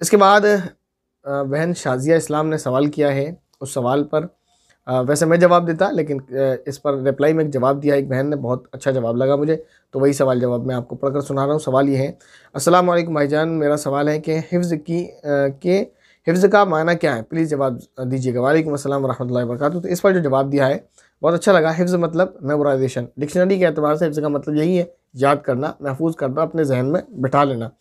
इसके बाद बहन शाजिया इस्लाम ने सवाल किया है। उस सवाल पर वैसे मैं जवाब देता, लेकिन इस पर रिप्लाई में एक जवाब दिया एक बहन ने, बहुत अच्छा जवाब लगा मुझे, तो वही सवाल जवाब मैं आपको पढ़कर सुना रहा हूँ। सवाल ये है, अस्सलाम वालेकुम भाईजान, मेरा सवाल है कि हिफ्ज़ का मायना क्या है, प्लीज़ जवाब दीजिएगा। वालेकुम अस्सलाम रहमतुल्लाहि व बरकातहू। तो इस पर जो जवाब दिया है बहुत अच्छा लगा। हिफ्ज़ मतलब मेमोराइजेशन, डिक्शनरी के एतबार से हिफ्ज़ का मतलब यही है, याद करना, महफूज करना, अपने जहन में बिठा लेना।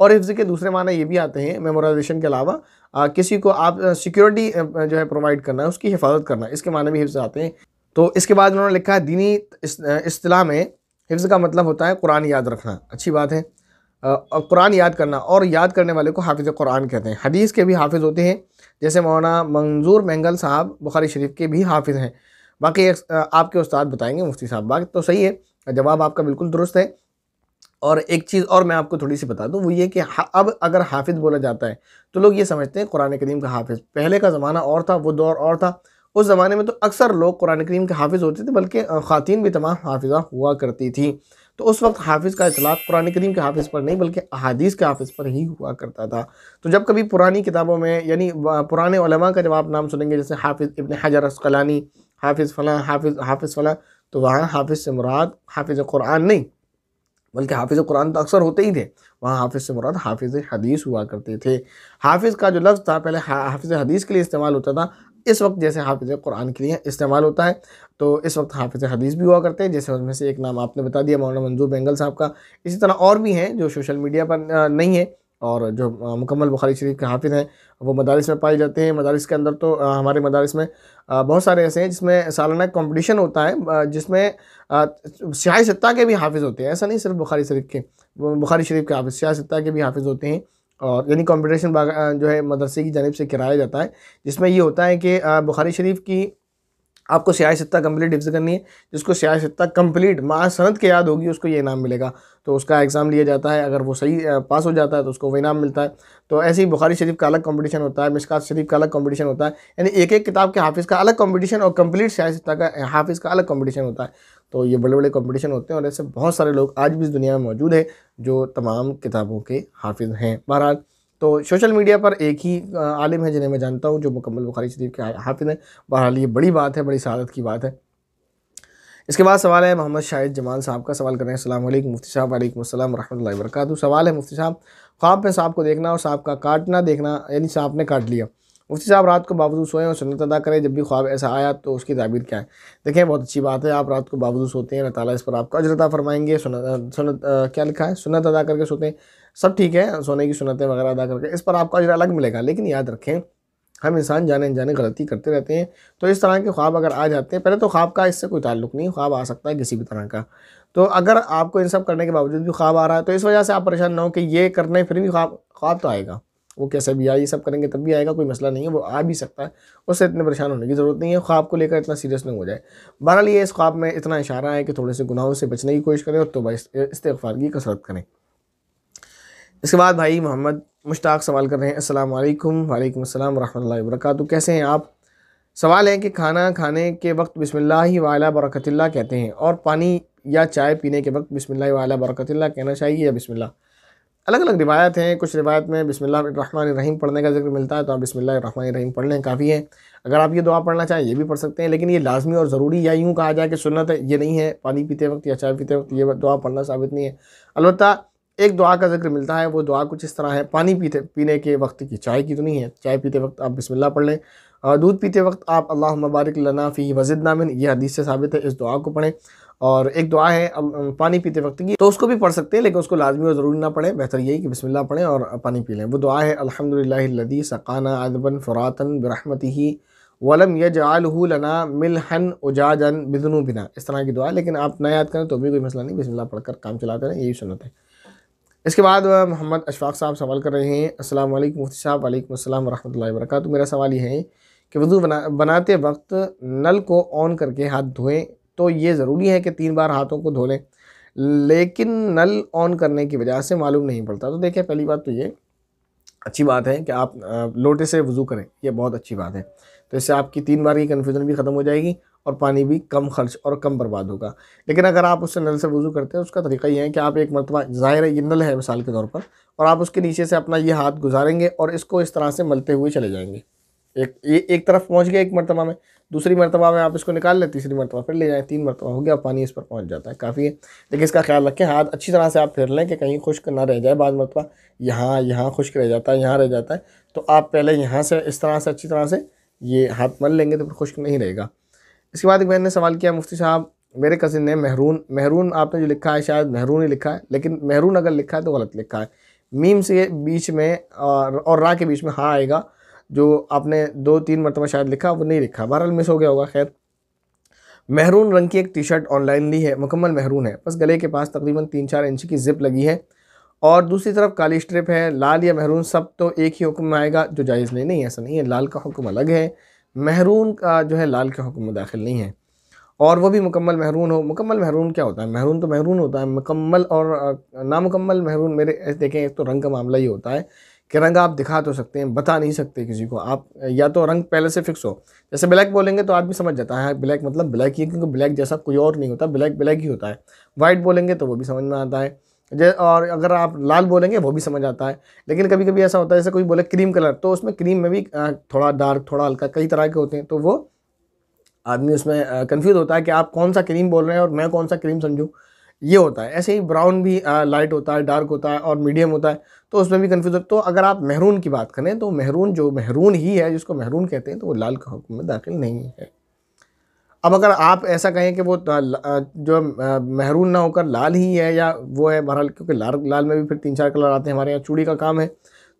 और हिफ्ज़ के दूसरे माने ये भी आते हैं मेमोराइजेशन के अलावा, किसी को आप सिक्योरिटी जो है प्रोवाइड करना है, उसकी हिफाजत करना, इसके माने भी हिफ्ज़ आते हैं। तो इसके बाद उन्होंने लिखा है, दीनी इस्तिलाह में हिफ्ज़ का मतलब होता है कुरान याद रखना। अच्छी बात है। और कुरान याद करना, और याद करने वाले को हाफिज़ कुरान कहते हैं। हदीस के भी हाफिज़ होते हैं, जैसे मौलाना मंजूर मैंगल साहब बुखारी शरीफ के भी हाफिज़ हैं। बाकी आपके उस्ताद बताएंगे, मुफ्ती साहब। बात तो सही है, जवाब आपका बिल्कुल दुरुस्त है। और एक चीज़ और मैं आपको थोड़ी सी बता दूं, वो ये कि अब अगर हाफिज़ बोला जाता है तो लोग ये समझते हैं कुरान करीम का हाफिज़। पहले का ज़माना और था, वो दौर और था। उस ज़माने में तो अक्सर लोग कुरान करीम के हाफिज़ होते थे, बल्कि ख़वातीन भी तमाम हाफिज़ा हुआ करती थी। तो उस वक्त हाफिज़ का इतलाक़ कुरान करीम के हाफिज़ पर नहीं, बल्कि अहादीस के हाफिज़ पर ही हुआ करता था। तो जब कभी पुरानी किताबों में, यानी पुराने उलमा का जब आप नाम सुनेंगे, जैसे हाफिज़ इब्न हजर अस्क़लानी, हाफिज़ फ़लाँ, हाफिज़ फ़लाँ, तो वहाँ हाफिज़ से मुराद हाफिज़ कुरान नहीं, बल्कि हाफिज़ कुरान तो अक्सर होते ही थे। वहाँ हाफिज़ से मुराद हाफिज़ हदीस हुआ करते थे। हाफिज़ का जो लफ्ज़ था पहले हाफिज़ हदीस के लिए इस्तेमाल होता था, इस वक्त जैसे हाफिज़ कुरान के लिए इस्तेमाल होता है। तो इस वक्त हाफिज़ हदीस भी हुआ करते हैं, जैसे उनमें से एक नाम आपने बता दिया, मौलाना मंजूर बेंगल साहब का। इसी तरह और भी हैं जो सोशल मीडिया पर नहीं है, और जो मुकम्मल बुखारी शरीफ के हाफिज़ हैं, वो मदारिस में पाए जाते हैं। मदारिस के अंदर तो हमारे मदारिस में बहुत सारे ऐसे हैं जिसमें सालाना कंपटीशन होता है, जिसमें सियाह सित्ता के भी हाफिज़ होते हैं। ऐसा नहीं सिर्फ बुखारी शरीफ के, बुखारी शरीफ के हाफिज़, सियाह सित्ता के भी हाफिज़ होते हैं। और यानी कंपटीशन जो है मदरसे की जानिब से कराया जाता है, जिसमें ये होता है कि बुखारी शरीफ की आपको सियाह सित्ता कंप्लीट हिफ्ज़ करनी है। जिसको सियाह सित्ता कंप्लीट मा सनद के याद होगी, उसको ये इनाम मिलेगा। तो उसका एग्ज़ाम लिया जाता है, अगर वो सही पास हो जाता है तो उसको वो इनाम मिलता है। तो ऐसे ही बुखारी शरीफ का अलग कंपटीशन होता है, मिशकात शरीफ का अलग कंपटीशन होता है। यानी एक एक किताब के हाफिज़ का अलग कंपटीशन, और कंप्लीट सियाह सित्ता का हाफिज़ का अलग कंपटीशन होता है। तो ये बड़े बड़े कंपटीशन होते हैं, और ऐसे बहुत सारे लोग आज भी इस दुनिया में मौजूद है जो तमाम किताबों के हाफिज़ हैं। बहरहाल, तो सोशल मीडिया पर एक ही आलिम है जिन्हें मैं जानता हूँ जो मुकम्मल बुखारी शरीफ के हाफिज़ हैं। बहरहाल ये बड़ी बात है, बड़ी सआदत की बात है। इसके बाद सवाल है, मोहम्मद शाहिद जमाल साहब का सवाल कर रहे हैं। अस्सलाम वालेकुम मुफ्ती साहब। वालेकुम अस्सलाम रहमतुल्लाहि व बरकातहू। सवाल है, मुफ्ती साहब, ख्वाब में सांप को देखना और सांप का काटना देखना, यानी सांप ने काट लिया। मुफ्ती साहब, रात को बावजूद सोएं और सुन्नत अदा करें, जब भी ख्वाब ऐसा आया तो उसकी ताबीर क्या है? देखें, बहुत अच्छी बात है, आप रात को बावजूद सोते हैं, अल्लाह ताला इस पर आपको अजर अता फरमाएंगे। सुन्नत क्या लिखा है, सुन्नत अदा करके सोते हैं, सब ठीक है, सोने की सुन्नतें वगैरह अदा करके, इस पर आपको अजर अलग मिलेगा। लेकिन याद रखें, हम इंसान जाने अनजाने गलती करते रहते हैं। तो इस तरह के ख्वाब अगर आ जाते हैं, पहले तो ख्वाब का इससे कोई ताल्लुक़ नहीं, ख्वाब आ सकता है किसी भी तरह का। तो अगर आपको इन सब करने के बावजूद भी ख्वाब आ रहा है, तो इस वजह से आप परेशान ना हो कि ये करने फिर भी ख्वाब ख्वाब तो आएगा, वो कैसे भी आए, ये सब करेंगे तब भी आएगा, कोई मसला नहीं है, वो आ भी सकता है। उससे इतने परेशान होने की ज़रूरत नहीं है, ख्वाब को लेकर इतना सीरियस नहीं हो जाए। बहरहाल, ये इस ख्वाब में इतना इशारा है कि थोड़े से गुनाहों से बचने की कोशिश करें और तौबा इस्तिग़फ़ार की कसरत करें। इसके बाद भाई मोहम्मद मुश्ताक सवाल कर रहे हैं। अस्सलाम वालेकुम। वालेकुम अस्सलाम रहमतुल्लाहि व बरकातहू। कैसे हैं आप? सवाल है कि खाना खाने के वक्त बिस्मिल्लाहि व अला बरकतिल्लाह कहते हैं, और पानी या चाय पीने के वक्त बिस्मिल्लाहि व अला बरकतिल्लाह कहना चाहिए या बिस्मिल्लाह? अलग अलग रिवायत हैं। कुछ रिवायत में बिस्मिल्लाहिर्रहमानिर्रहीम पढ़ने का जिक्र मिलता है, तो आप बिस्मिल्लाहिर्रहमानिर्रहीम पढ़ लें, काफ़ी है। अगर आप ये दुआ पढ़ना चाहें ये भी पढ़ सकते हैं, लेकिन ये लाजमी और ज़रूरी या यूँ कहा जाए कि सुन्नत है, ये नहीं है। पानी पीते वक्त या चाय पीते वक्त ये दुआ पढ़ना साबित नहीं है। अलबत्ता एक दुआ का जिक्र मिलता है, वो दुआ कुछ इस तरह है, पानी पीने के वक्त की, चाय की तो नहीं है। चाय पीते वक्त आप बिस्मिल्लाह पढ़ लें। दूध पीते वक्त आप अल्लाहुम्मा बारिक लना फ़ीही व ज़िदना मिन, ये हदीस से साबित है, इस दुआ को पढ़ें। और एक दुआ है पानी पीते वक्त की, तो उसको भी पढ़ सकते हैं, लेकिन उसको लाजमी और ज़रूरी ना पढ़ें। बेहतर यही कि बिस्मिल्लाह पढ़ें और पानी पी लें। वो दुआ है, अल्हम्दुलिल्लाहिल्लज़ी सक़ाना अज़बन फ़ुरातन बिरहमतिही वलम यजअलहु लना मिल्हन उजाजन बिज़ुनूबिना, इस तरह की दुआ है। लेकिन आप ना याद करें तो भी कोई मसला नहीं, बिस्मिल्लाह पढ़कर काम चलाते रहें, यही सुन्नत है। इसके बाद मोहम्मद अशफाक साहब सवाल कर रहे हैं। अस्सलाम वालेकुम मुफ्ती साहब। वालेकुम अस्सलाम रहमतुल्लाहि व बरकातहू। मेरा सवाल ये है कि वज़ू बनाते वक्त नल को ऑन करके हाथ धोएं, तो ये ज़रूरी है कि 3 बार हाथों को धो लें, लेकिन नल ऑन करने की वजह से मालूम नहीं पड़ता। तो देखिए, पहली बात तो ये अच्छी बात है कि आप लोटे से वज़ू करें, ये बहुत अच्छी बात है। तो इससे आपकी 3 बार की कन्फ्यूज़न भी ख़त्म हो जाएगी, और पानी भी कम खर्च और कम बर्बाद होगा। लेकिन अगर आप उससे नल से वज़ू करते हैं, उसका तरीका ये है कि आप एक मरतबा, ज़ाहिर है ये नल है मिसाल के तौर पर, और आप उसके नीचे से अपना ये हाथ गुजारेंगे और इसको इस तरह से मलते हुए चले जाएंगे। एक तरफ पहुंच गया एक मरतबा में, दूसरी मरतबा में आप इसको निकाल लें, तीसरी मरतबा फिर ले जाएं, 3 मरतबा हो गया, पानी इस पर पहुंच जाता है, काफ़ी है। लेकिन इसका ख्याल रखें, हाथ अच्छी तरह से आप फेर लें कि कहीं खुश्क ना रह जाए। बाद मरतबा यहाँ खुश्क रह जाता है, यहाँ रह जाता है, तो आप पहले यहाँ से इस तरह से अच्छी तरह से ये हाथ मल लेंगे तो फिर खुश्क नहीं रहेगा। इसके बाद एक बहन ने सवाल किया, मुफ्ती साहब मेरे कज़िन ने मेहरून आपने जो लिखा है शायद मेहरून ही लिखा है, लेकिन मेहरून अगर लिखा है तो गलत लिखा है। मीम से बीच में और रा के बीच में हाँ आएगा, जो आपने 2-3 मरतबा शायद लिखा वो नहीं लिखा, बहरहाल मिस हो गया होगा। खैर, मेहरून रंग की एक टी शर्ट ऑनलाइन ली है, मुकम्मल मेहरून है, बस गले के पास तकरीबन 3-4 इंच की जिप लगी है और दूसरी तरफ काली स्ट्रिप है। लाल या मेहरून सब तो एक ही हुक्म में आएगा, जो जायज़ नहीं, ऐसा नहीं है, लाल का हुक्म अलग है, मेहरून का जो है लाल के हुक्म में दाखिल नहीं है, और वो भी मुकम्मल मेहरून हो। मुकम्मल मेहरून क्या होता है? मेहरून तो मेहरून होता है, मुकम्मल और नामुकम्मल मेहरून मेरे देखें, एक तो रंग का मामला ही होता है कि रंग आप दिखा तो सकते हैं, बता नहीं सकते किसी को आप, या तो रंग पहले से फिक्स हो। जैसे ब्लैक बोलेंगे तो आदमी समझ जाता है ब्लैक मतलब ब्लैक ही, क्योंकि ब्लैक जैसा कोई और नहीं होता, ब्लैक ब्लैक ही होता है। वाइट बोलेंगे तो वो भी समझ में आता है, और अगर आप लाल बोलेंगे वो भी समझ आता है। लेकिन कभी कभी ऐसा होता है, जैसे कोई बोले क्रीम कलर, तो उसमें क्रीम में भी थोड़ा डार्क थोड़ा हल्का कई तरह के होते हैं, तो वो आदमी उसमें कंफ्यूज होता है कि आप कौन सा क्रीम बोल रहे हैं और मैं कौन सा क्रीम समझूं, ये होता है। ऐसे ही ब्राउन भी लाइट होता है, डार्क होता है और मीडियम होता है, तो उसमें भी कंफ्यूज होता है। तो अगर आप मेहरून की बात करें तो मेहरून जो मेहरून ही है, जिसको मेहरून कहते हैं, तो वो लाल के हुक्म में दाखिल नहीं है। अब अगर आप ऐसा कहें कि वो जो मेहरून ना होकर लाल ही है या वो है, बहरहाल क्योंकि लाल में भी फिर 3-4 कलर आते हैं, हमारे यहाँ चूड़ी का काम है,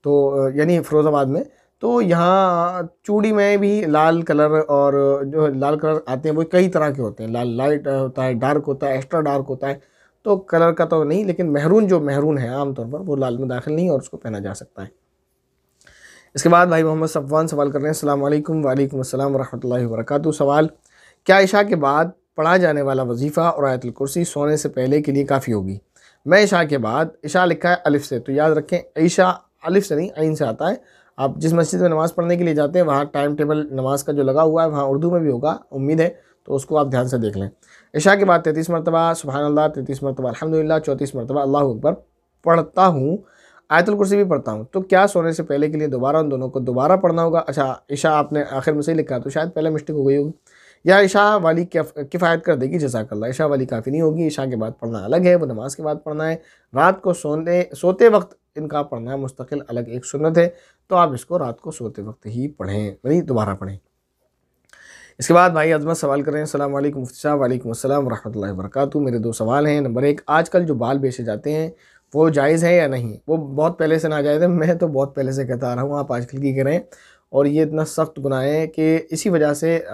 तो यानी फ़िरोज़ाबाद में, तो यहाँ चूड़ी में भी लाल कलर, और जो लाल कलर आते हैं वो कई तरह के होते हैं, लाल लाइट होता है, डार्क होता है, एक्स्ट्रा डार्क होता है, तो कलर का तो नहीं, लेकिन मेहरून जो मेहरून है आमतौर पर वो लाल में दाखिल नहीं है और उसको पहना जा सकता है। इसके बाद भाई मोहम्मद सफ़वान सवाल कर रहे हैं, अस्सलाम वालेकुम। वालेकुम अस्सलाम रहमतुल्लाहि व बरकातुहू। सवाल, क्या इशा के बाद पढ़ा जाने वाला वजीफ़ा और आयतुल कुर्सी सोने से पहले के लिए काफ़ी होगी? मैं इशा के बाद, इशा लिखा है अलिफ से, तो याद रखें इशा अलिफ से नहीं ऐन से आता है। आप जिस मस्जिद में नमाज़ पढ़ने के लिए जाते हैं वहाँ टाइम टेबल नमाज का जो लगा हुआ है वहाँ उर्दू में भी होगा, उम्मीद है, तो उसको आप ध्यान से देख लें। इशा के बाद 33 मरतबा सुबहानल्लाह, 33 मरतबा अल्हम्दुलिल्लाह, 34 मरतबा अल्लाहु अकबर पढ़ता हूँ। आयतुल कुर्सी भी पढ़ता हूँ, तो क्या सोने से पहले के लिए दोबारा उन दोनों को दोबारा पढ़ना होगा? अच्छा, इशा आपने आखिर में सही लिखा, तो शायद पहले मिस्टेक हो गई होगी, या इशा वाली किफ़ायत कर देगी, जज़ाकल्लाह। इशा वाली काफ़ी नहीं होगी, इशा के बाद पढ़ना अलग है, वो नमाज के बाद पढ़ना है। रात को सोते वक्त इनका पढ़ना मुस्तकिल अलग एक सुन्नत है, तो आप इसको रात को सोते वक्त ही पढ़ें, नहीं दोबारा पढ़ें। इसके बाद भाई अज़मत सवाल करें, अस्सलाम वालेकुम मुफ्ती साहब। वालेकुम अस्सलाम रहमतुल्लाहि व बरकातुहू। मेरे 2 सवाल हैं। नंबर 1, आजकल जो बाल बेचे जाते हैं वो जायज़ है या नहीं? वो बहुत पहले से नाजायज़ है, मैं तो बहुत पहले से कहता आ रहा हूँ, आप आजकल की करें, और ये इतना सख्त गुनाह है कि इसी वजह से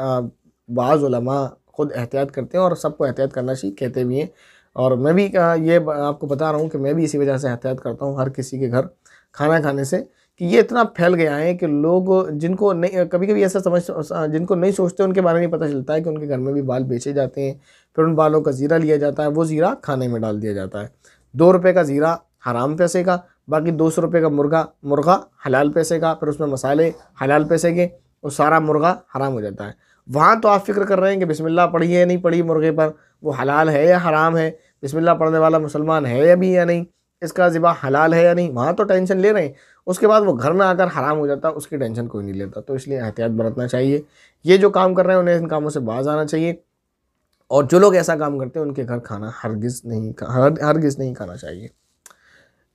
बाज़ उलमा ख़ुद एहतियात करते हैं और सबको एहतियात करना चाहिए, कहते भी हैं। और मैं भी ये आपको बता रहा हूँ कि मैं भी इसी वजह से एहतियात करता हूँ हर किसी के घर खाना खाने से, कि ये इतना फैल गया है कि लोग जिनको नहीं, कभी कभी ऐसा जिनको नहीं सोचते उनके बारे में पता चलता है कि उनके घर में भी बाल बेचे जाते हैं, फिर उन बालों का ज़ीरा लिया जाता है, वो ज़ीरा खाने में डाल दिया जाता है। 2 रुपये का ज़ीरा हराम पैसे का, बाकी 200 रुपये का मुर्गा हलाल पैसे का, फिर उसमें मसाले हलाल पैसे के, वो सारा मुर्गा हराम हो जाता है। वहाँ तो आप फिक्र कर रहे हैं कि बिस्मिल्लाह पढ़ी है नहीं पढ़ी मुर्गे पर, वो हलाल है या हराम है, बिस्मिल्लाह पढ़ने वाला मुसलमान है या भी या नहीं, इसका ज़िबा हलाल है या नहीं, वहाँ तो टेंशन ले रहे हैं। उसके बाद वो घर में आकर हराम हो जाता है, उसकी टेंशन कोई नहीं लेता। तो इसलिए एहतियात बरतना चाहिए। ये जो काम कर रहे हैं उन्हें इन कामों से बाज आना चाहिए, और जो लोग ऐसा काम करते हैं उनके घर खाना हरगिज़ नहीं खाना चाहिए।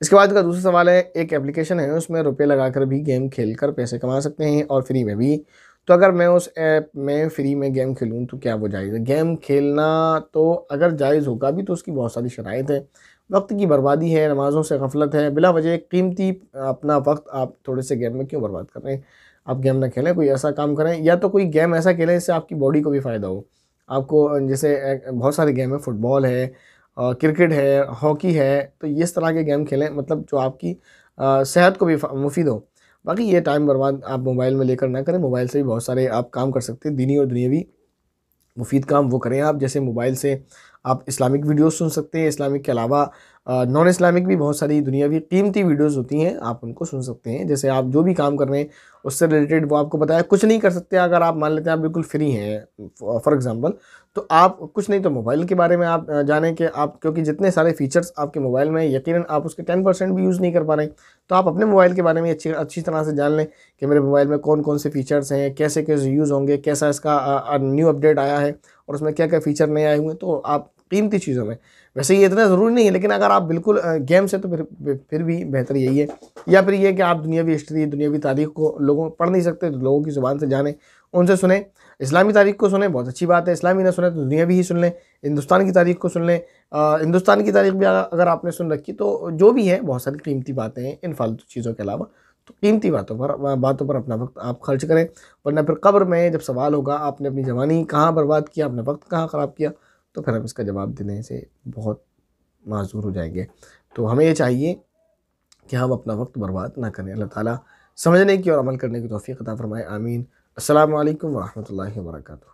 इसके बाद का दूसरा सवाल है, एक एप्लीकेशन है उसमें रुपये लगाकर भी गेम खेलकर पैसे कमा सकते हैं और फ्री में भी, तो अगर मैं उस ऐप में फ्री में गेम खेलूँ तो क्या वो जायज़ है? गेम खेलना तो अगर जायज़ होगा भी तो उसकी बहुत सारी शराइत है। वक्त की बर्बादी है, नमाज़ों से गफलत है, बिला वजह कीमती अपना वक्त आप थोड़े से गेम में क्यों बर्बाद कर रहे हैं? आप गेम ना खेलें, कोई ऐसा काम करें, या तो कोई गेम ऐसा खेलें जिससे आपकी बॉडी को भी फ़ायदा हो। आपको जैसे बहुत सारे गेम है, फुटबॉल है, क्रिकेट है, हॉकी है, तो इस तरह के गेम खेलें, मतलब जो आपकी सेहत को भी मुफीद हो। बाकी ये टाइम बर्बाद आप मोबाइल में लेकर ना करें। मोबाइल से भी बहुत सारे आप काम कर सकते हैं, दीनी और दुनियावी मुफीद काम वो करें आप। जैसे मोबाइल से आप इस्लामिक वीडियोस सुन सकते हैं। इस्लामिक के अलावा नॉन इस्लामिक भी बहुत सारी दुनियावी कीमती वीडियोस होती हैं, आप उनको सुन सकते हैं। जैसे आप जो भी काम कर रहे हैं उससे रिलेटेड वो आपको बताया। कुछ नहीं कर सकते अगर आप मान लेते हैं आप बिल्कुल फ्री हैं फॉर एग्जांपल, तो आप कुछ नहीं तो मोबाइल के बारे में आप जानें कि आप, क्योंकि जितने सारे फीचर्स आपके मोबाइल में यकीनन आप उसके 10% भी यूज़ नहीं कर पा रहे हैं, तो आप अपने मोबाइल के बारे में अच्छी तरह से जान लें कि मेरे मोबाइल में कौन कौन से फीचर्स हैं, कैसे कैसे यूज़ होंगे, कैसा इसका न्यू अपडेट आया है और उसमें क्या क्या फ़ीचर नए आए हुए हैं। तो आप कीमती चीज़ों में, वैसे ये इतना ज़रूरी नहीं है, लेकिन अगर आप बिल्कुल गेम से, तो फिर भी बेहतर यही है। या फिर ये कि आप दुनियावी हिस्ट्री, दुनियावी तारीख़ को लोगों पढ़ नहीं सकते तो लोगों की ज़ुबान से जानें, उनसे सुने। इस्लामी तारीख़ को सुने, बहुत अच्छी बात है। इस्लामी ना सुने तो दुनियावी ही सुन लें। हिंदुस्तान की तारीख़ को सुन लें। हिंदुस्तान की तारीख़ भी अगर आपने सुन रखी, तो जो भी है बहुत सारी कीमती बातें हैं इन फालतू चीज़ों के अलावा। तो कीमती बातों पर अपना वक्त आप खर्च करें, वरना फिर कब्र में जब सवाल होगा आपने अपनी जवानी कहाँ बर्बाद किया, अपना वक्त कहाँ ख़राब किया, तो फिर हम इसका जवाब देने से बहुत माज़ूर हो जाएंगे। तो हमें ये चाहिए कि हम अपना वक्त बर्बाद ना करें। अल्लाह ताला समझने की और अमल करने की तौफ़ीक़ अता फ़रमाए। आमीन। अस्सलामु अलैकुम व रहमतुल्लाहि व बरकातुहू।